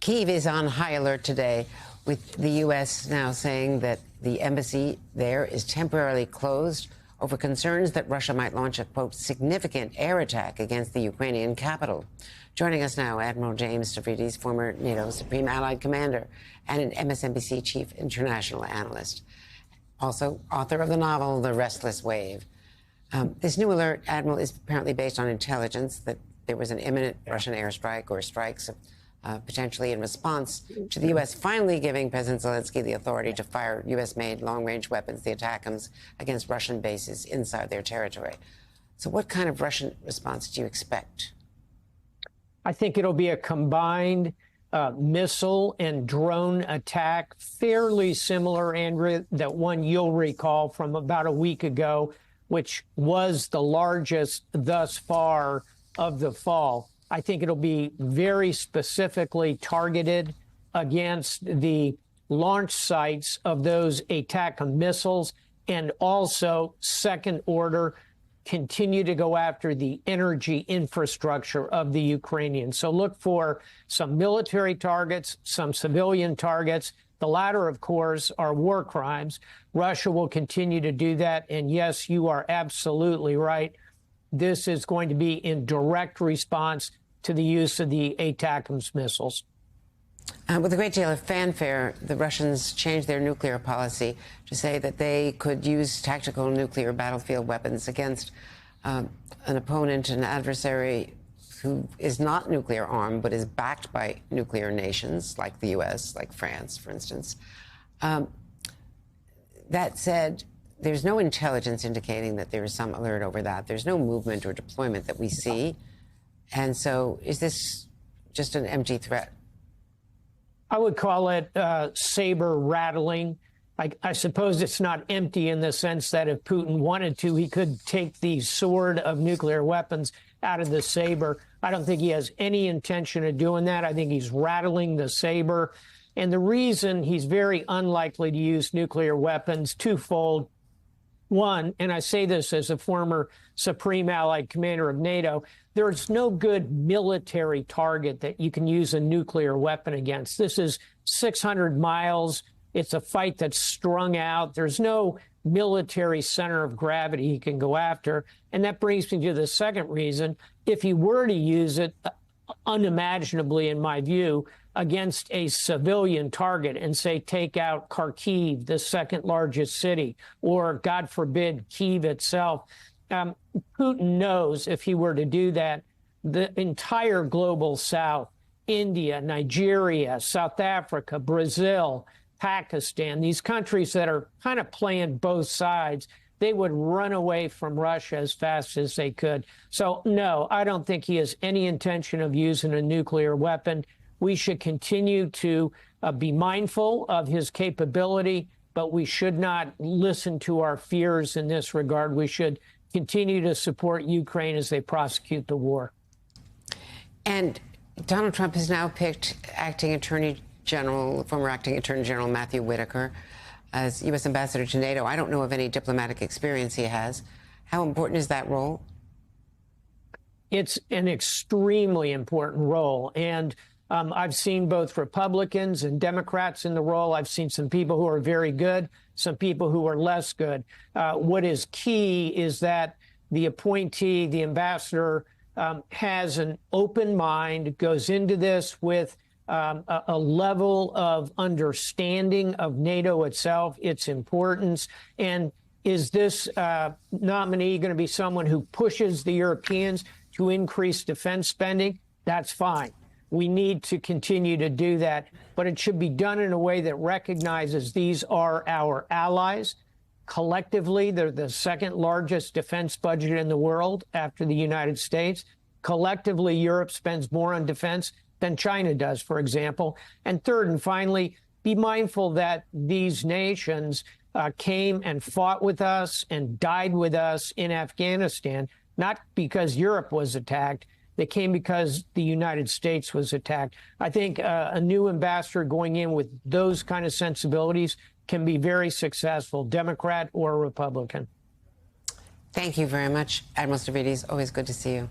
Kyiv is on high alert today, with the U.S. now saying that the embassy there is temporarily closed over concerns that Russia might launch a, quote, significant air attack against the Ukrainian capital. Joining us now, Admiral James Stavridis, former NATO Supreme Allied Commander and an MSNBC chief international analyst. Also, author of the novel, The Restless Wave. This new alert, Admiral, is apparently based on intelligence that there was an imminent Russian airstrike or strikes potentially in response to the U.S. finally giving President Zelensky the authority to fire U.S.-made long-range weapons, the ATACMS, against Russian bases inside their territory. So what kind of Russian response do you expect? I think it'll be a combined missile and drone attack, fairly similar, Andrea, that one you'll recall from about a week ago, which was the largest thus far of the fall. I think it'll be very specifically targeted against the launch sites of those ATACMS missiles, and also second order continue to go after the energy infrastructure of the Ukrainians. So look for some military targets, some civilian targets. The latter, of course, are war crimes. Russia will continue to do that. And yes, you are absolutely right. This is going to be in direct response to the use of the ATACMS missiles. With a great deal of fanfare, the Russians changed their nuclear policy to say that they could use tactical nuclear battlefield weapons against an opponent, an adversary who is not nuclear armed but is backed by nuclear nations like the U.S., like France, for instance. That said, there's no intelligence indicating that there is some alert over that. There's no movement or deployment that we see. And so is this just an empty threat? I would call it saber rattling. I suppose it's not empty in the sense that if Putin wanted to, he could take the sword of nuclear weapons out of the saber. I don't think he has any intention of doing that. I think he's rattling the saber. And the reason he's very unlikely to use nuclear weapons, twofold. One, and I say this as a former Supreme Allied Commander of NATO, there's no good military target that you can use a nuclear weapon against. This is 600 miles. It's a fight that's strung out. There's no military center of gravity he can go after. And that brings me to the second reason. If he were to use it, unimaginably, in my view, against a civilian target and say take out Kharkiv, the second largest city, or God forbid, Kyiv itself, Putin knows if he were to do that, the entire global south, India, Nigeria, South Africa, Brazil, Pakistan, these countries that are kind of playing both sides, they would run away from Russia as fast as they could. So, no, I don't think he has any intention of using a nuclear weapon. We should continue to be mindful of his capability, but we should not listen to our fears in this regard. We should continue to support Ukraine as they prosecute the war. And Donald Trump has now picked acting Attorney General, former acting Attorney General Matthew Whitaker as U.S. Ambassador to NATO. I don't know of any diplomatic experience he has. How important is that role? It's an extremely important role. And I've seen both Republicans and Democrats in the role. I've seen some people who are very good, some people who are less good. What is key is that the appointee, the ambassador, has an open mind, goes into this with a level of understanding of NATO itself, its importance. And is this nominee going to be someone who pushes the Europeans to increase defense spending? That's fine. We need to continue to do that, but it should be done in a way that recognizes these are our allies. Collectively, they're the second largest defense budget in the world after the United States. Collectively, Europe spends more on defense than China does, for example. And third and finally, be mindful that these nations came and fought with us and died with us in Afghanistan, not because Europe was attacked. They came because the United States was attacked. I think a new ambassador going in with those kind of sensibilities can be very successful, Democrat or Republican. Thank you very much, Admiral Stavridis. Always good to see you.